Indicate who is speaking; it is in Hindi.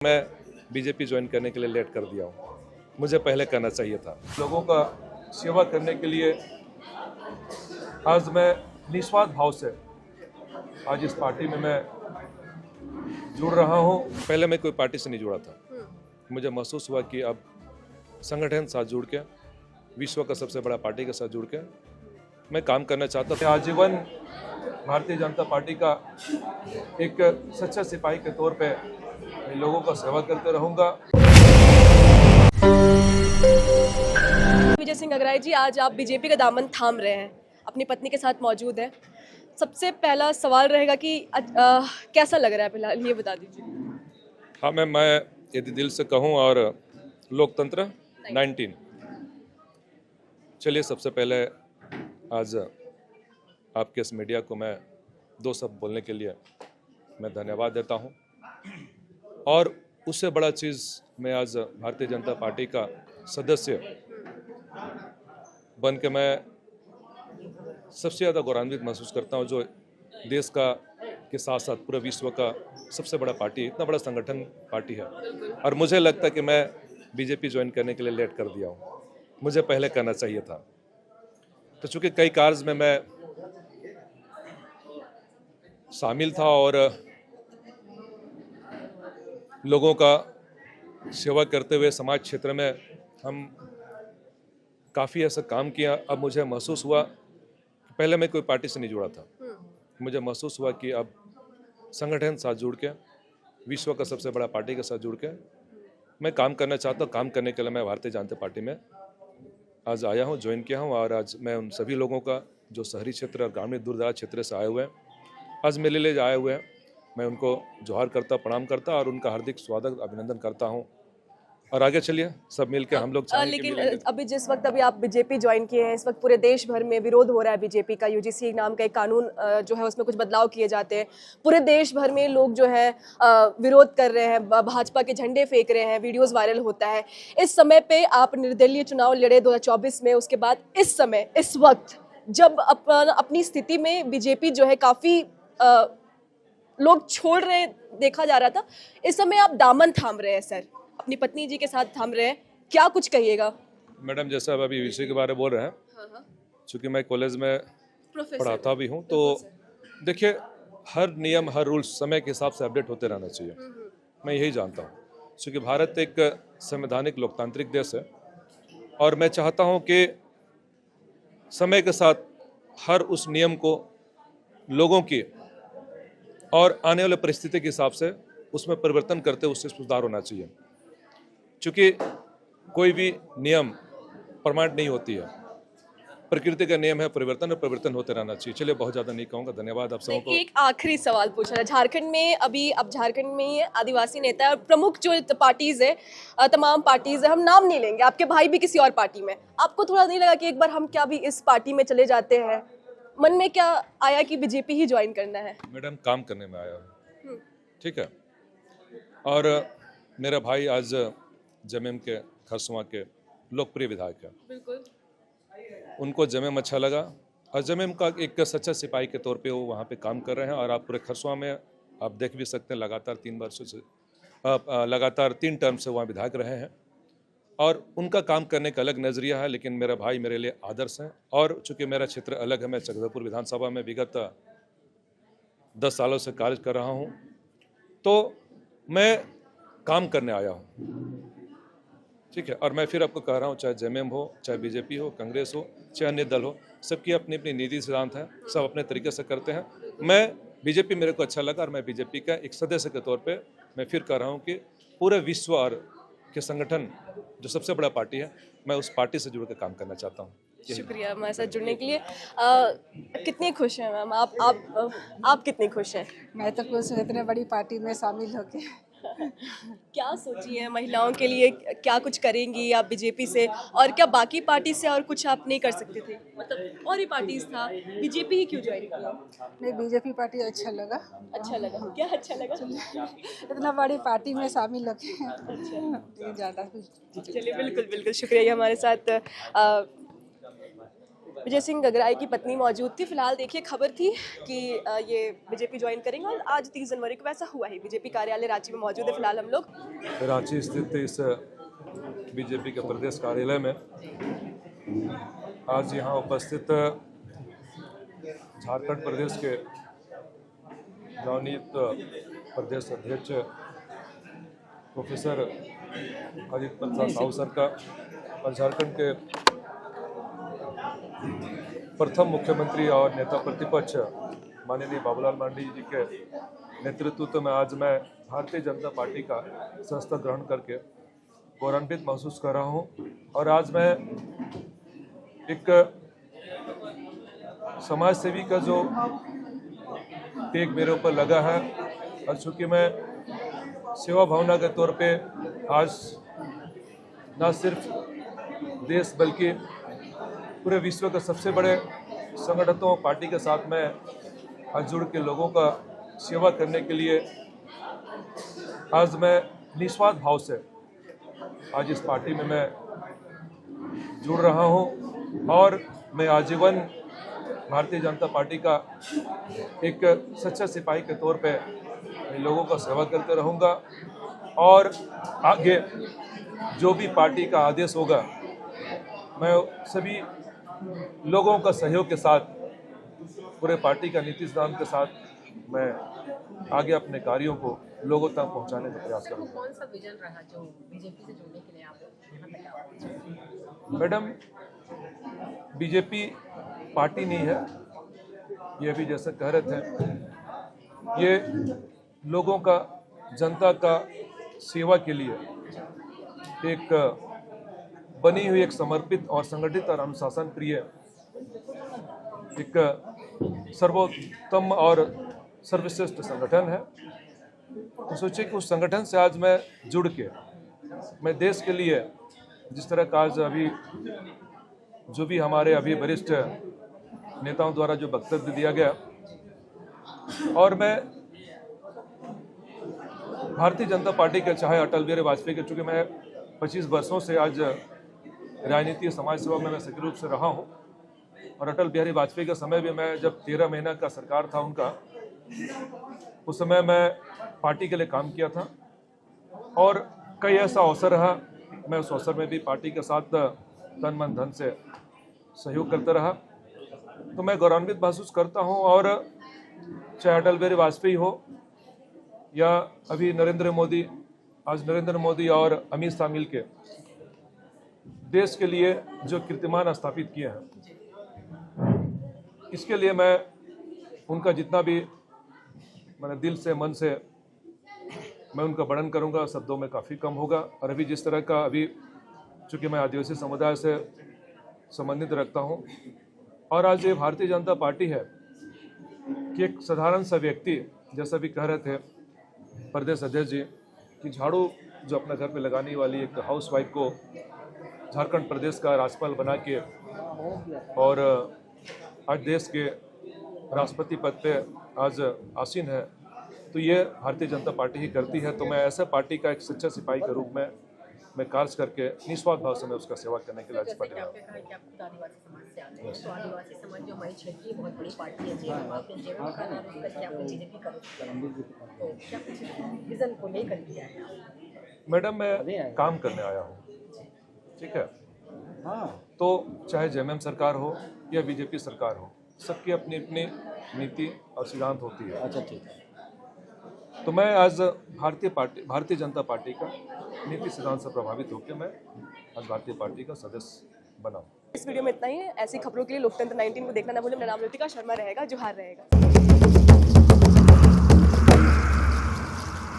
Speaker 1: मैं बीजेपी ज्वाइन करने के लिए लेट कर दिया हूँ। मुझे पहले करना चाहिए था। लोगों का सेवा करने के लिए आज मैं निस्वार्थ भाव से आज इस पार्टी में मैं जुड़ रहा हूँ। पहले मैं कोई पार्टी से नहीं जुड़ा था। मुझे महसूस हुआ कि अब संगठन साथ जुड़ के, विश्व का सबसे बड़ा पार्टी के साथ जुड़ के मैं काम करना चाहता था। आजीवन भारतीय जनता पार्टी का एक सच्चा सिपाही के तौर पे मैं लोगों का सेवा करते रहूँगा।
Speaker 2: विजय सिंह अग्राही जी, आज आप बीजेपी का दामन थाम रहे हैं, अपनी पत्नी के साथ मौजूद हैं। सबसे पहला सवाल रहेगा कि कैसा लग रहा है फिलहाल, ये बता दीजिए।
Speaker 1: हाँ, मैं यदि दिल से कहूँ और लोकतंत्र 19 चलिए, सबसे पहले आज आपके इस मीडिया को मैं दो शब्द बोलने के लिए मैं धन्यवाद देता हूँ। और उससे बड़ा चीज़, मैं आज भारतीय जनता पार्टी का सदस्य बन के मैं सबसे ज़्यादा गौरवान्वित महसूस करता हूँ, जो देश का के साथ साथ पूरे विश्व का सबसे बड़ा पार्टी, इतना बड़ा संगठन पार्टी है। और मुझे लगता है कि मैं बीजेपी ज्वाइन करने के लिए लेट कर दिया हूँ। मुझे पहले करना चाहिए था। तो चूँकि कई कार्य में मैं शामिल था और लोगों का सेवा करते हुए समाज क्षेत्र में हम काफ़ी ऐसा काम किया। अब मुझे महसूस हुआ, पहले मैं कोई पार्टी से नहीं जुड़ा था। मुझे महसूस हुआ कि अब संगठन साथ जुड़ के, विश्व का सबसे बड़ा पार्टी के साथ जुड़ के मैं काम करना चाहता हूँ। काम करने के लिए मैं भारतीय जनता पार्टी में आज आया हूँ, ज्वाइन किया हूँ। और आज मैं उन सभी लोगों का जो शहरी क्षेत्र और ग्रामीण दूरदराज क्षेत्र से आए हुए हैं, आज मेरे लिए आए हुए हैं, मैं उनको जोहार करता, प्रणाम करता और उनका हार्दिक स्वागत, अभिनंदन करता हूं। और आगे चलिए सब मिलकर हम लोग
Speaker 2: लेकिन अभी जिस वक्त अभी आप बीजेपी ज्वाइन किए हैं, इस वक्त पूरे देश भर में विरोध हो रहा है बीजेपी का। यूजीसी नाम का एक कानून जो है उसमें कुछ बदलाव किए जाते हैं। पूरे देश भर में लोग जो है विरोध कर रहे हैं, भाजपा के झंडे फेंक रहे हैं, वीडियोस वायरल होता है। इस समय पे आप निर्दलीय चुनाव लड़े 2024 में, उसके बाद इस समय, इस वक्त जब अपनी स्थिति में बीजेपी जो है काफ़ी लोग छोड़ रहे देखा जा रहा था, इस समय आप दामन थाम रहे हैं सर, अपनी पत्नी जी के साथ थाम रहे हैं, क्या कुछ कहिएगा?
Speaker 1: मैडम, जैसा अब अभी विषय के बारे में बोल रहे हैं, चूँकि मैं कॉलेज में पढ़ाता भी हूँ, तो देखिए, हर नियम, हर रूल्स समय के हिसाब से अपडेट होते रहना चाहिए। मैं यही जानता हूँ, क्योंकि भारत एक संवैधानिक लोकतांत्रिक देश है और मैं चाहता हूँ कि समय के साथ हर उस नियम को लोगों की और आने वाले परिस्थिति के हिसाब से उसमें परिवर्तन करते, उससे सुधार होना चाहिए। क्योंकि कोई भी नियम परमानेंट नहीं होती है, प्रकृति का नियम है परिवर्तन, और परिवर्तन होते रहना चाहिए। चलिए, बहुत ज़्यादा नहीं कहूँगा, धन्यवाद आप सबको।
Speaker 2: एक आखिरी सवाल पूछना है। झारखंड में अभी, अब झारखंड में ही आदिवासी नेता है और प्रमुख जो पार्टीज है, तमाम पार्टीज है, हम नाम नहीं लेंगे, आपके भाई भी किसी और पार्टी में, आपको थोड़ा नहीं लगा कि एक बार हम क्या भी इस पार्टी में चले जाते हैं? मन में क्या आया कि बीजेपी ही ज्वाइन करना है?
Speaker 1: मैडम, काम करने में आया हूँ, ठीक है। और मेरा भाई आज जमेम के खरसुआ के लोकप्रिय विधायक है।
Speaker 2: बिल्कुल,
Speaker 1: उनको जमेम अच्छा लगा और जमेम का एक सच्चा सिपाही के तौर पे वो वहाँ पे काम कर रहे हैं। और आप पूरे खरसुआ में आप देख भी सकते हैं, लगातार 3 वर्षों से लगातार 3 टर्म से वहाँ विधायक रहे हैं और उनका काम करने का अलग नज़रिया है। लेकिन मेरा भाई मेरे लिए आदर्श है। और चूँकि मेरा क्षेत्र अलग है, मैं चक्रधरपुर विधानसभा में विगत 10 सालों से कार्य कर रहा हूँ, तो मैं काम करने आया हूँ, ठीक है। और मैं फिर आपको कह रहा हूँ, चाहे जेएमएम हो, चाहे बीजेपी हो, कांग्रेस हो, चाहे अन्य दल हो, सबकी अपनी अपनी नीति सिद्धांत है, सब अपने तरीके से करते हैं। मैं बीजेपी, मेरे को अच्छा लगा और मैं बीजेपी का एक सदस्य के तौर पे मैं फिर कह रहा हूँ कि पूरे विश्व और के संगठन जो सबसे बड़ा पार्टी है, मैं उस पार्टी से जुड़ कर काम करना चाहता हूँ।
Speaker 2: शुक्रिया हमारे साथ जुड़ने के लिए। कितनी खुश हैं मैम आप कितनी खुश हैं?
Speaker 3: मैं तो खुश हूँ इतने बड़ी पार्टी में शामिल होके।
Speaker 2: क्या सोची है महिलाओं के लिए, क्या कुछ करेंगी आप बीजेपी से, और क्या बाकी पार्टी से और कुछ आप नहीं कर सकते थे? मतलब और ही पार्टीज था, बीजेपी ही क्यों ज्वाइन किया?
Speaker 3: नहीं, बीजेपी पार्टी अच्छा लगा।
Speaker 2: अच्छा लगा, क्या अच्छा लगा?
Speaker 3: इतना बड़ी पार्टी में शामिल होके ज़्यादा।
Speaker 2: चलिए, बिल्कुल बिल्कुल शुक्रिया, ये हमारे साथ विजय सिंह गगराई की पत्नी मौजूद थी। फिलहाल देखिए खबर थी कि ये बीजेपी ज्वाइन करेंगे और आज 30 जनवरी को वैसा हुआ ही। बीजेपी कार्यालय रांची में मौजूद है फिलहाल हम लोग।
Speaker 1: रांची स्थित इस बीजेपी के प्रदेश कार्यालय में आज यहाँ उपस्थित झारखंड प्रदेश के नवनीत प्रदेश अध्यक्ष प्रोफेसर अजित प्रसाद साहू सर का और झारखंड के प्रथम मुख्यमंत्री और नेता प्रतिपक्ष माननीय बाबूलाल मरांडी जी के नेतृत्व में आज मैं भारतीय जनता पार्टी का सदस्यता ग्रहण करके गौरवान्वित महसूस कर रहा हूं। और आज मैं एक समाज सेवी का जो टेक मेरे ऊपर लगा है और चूंकि मैं सेवा भावना के तौर पे आज न सिर्फ देश बल्कि पूरे विश्व के सबसे बड़े संगठनों पार्टी के साथ में आज जुड़ के लोगों का सेवा करने के लिए आज मैं निस्वार्थ भाव से आज इस पार्टी में मैं जुड़ रहा हूं और मैं आजीवन भारतीय जनता पार्टी का एक सच्चा सिपाही के तौर पे मैं लोगों का सेवा करते रहूंगा और आगे जो भी पार्टी का आदेश होगा मैं सभी लोगों का सहयोग के साथ पूरे पार्टी का नीति सिद्धांत के साथ मैं आगे अपने कार्यों को लोगों तक पहुंचाने का प्रयास करूंगा।
Speaker 4: कौन सा विजन रहा जो बीजेपी से जुड़ने के लिए आप यहाँ तक आए?
Speaker 1: मैडम, बीजेपी पार्टी नहीं है, ये भी जैसे कह रहे थे, ये लोगों का जनता का सेवा के लिए एक बनी हुई एक समर्पित और संगठित और अनुशासन प्रिय एक सर्वोत्तम और सर्वश्रेष्ठ संगठन है। तो सोचिए कि उस संगठन से आज मैं जुड़ के मैं देश के लिए जिस तरह का आज अभी जो भी हमारे अभी वरिष्ठ नेताओं द्वारा जो वक्तव्य दिया गया और मैं भारतीय जनता पार्टी के चाहे अटल बिहारी वाजपेयी के, चूँकि मैं 25 वर्षों से आज राजनीति समाज सेवा में मैं सक्रिय रूप से रहा हूं और अटल बिहारी वाजपेयी के समय भी मैं जब 13 महीना का सरकार था उनका, उस समय मैं पार्टी के लिए काम किया था और कई ऐसा अवसर रहा, मैं उस अवसर में भी पार्टी के साथ तन मन धन से सहयोग करता रहा। तो मैं गौरवान्वित महसूस करता हूं और चाहे अटल बिहारी वाजपेयी हो या अभी नरेंद्र मोदी, आज नरेंद्र मोदी और अमित शाह मिल के देश के लिए जो कीर्तिमान स्थापित किए हैं, इसके लिए मैं उनका जितना भी मैंने दिल से मन से मैं उनका वर्णन करूंगा शब्दों में काफ़ी कम होगा। और अभी जिस तरह का अभी चूँकि मैं आदिवासी समुदाय से संबंधित रखता हूं और आज ये भारतीय जनता पार्टी है कि एक साधारण सा व्यक्ति जैसा भी कह रहे थे प्रदेश अध्यक्ष जी कि झाड़ू जो अपने घर पे लगाने वाली एक हाउसवाइफ को झारखंड प्रदेश का राज्यपाल बना के और आज देश के राष्ट्रपति पद पे आज आसीन है, तो ये भारतीय जनता पार्टी ही करती है। तो मैं ऐसा पार्टी का एक सच्चा सिपाही के रूप में मैं कार्य करके निस्वार्थ भाव से मैं उसका सेवा करने के लिए आज पार्टी में
Speaker 4: आपने कहा कि आप खुद आदिवासी समाज से आते हैं, तो आदिवासी समाज जो हमारी क्षेत्रीय बहुत बड़ी पार्टी है जेएमएम का नाम उसका क्या कुछ बीजेपी का तो क्या कुछ विजन को लेकर किया है?
Speaker 1: मैडम, मैं काम करने आया हूँ, ठीक है। तो चाहे जेएमएम सरकार हो या बीजेपी सरकार हो, सबकी अपनी अपनी नीति और सिद्धांत होती है। अच्छा, ठीक है। तो मैं आज भारतीय जनता पार्टी का नीति सिद्धांत से प्रभावित होकर मैं आज भारतीय पार्टी का सदस्य बना।
Speaker 2: इस वीडियो में इतना ही है। ऐसी खबरों के लिए लोकतंत्र 19 को देखना ना भूलें। मेरा नाम ऋतिका शर्मा रहेगा। जोहार रहेगा।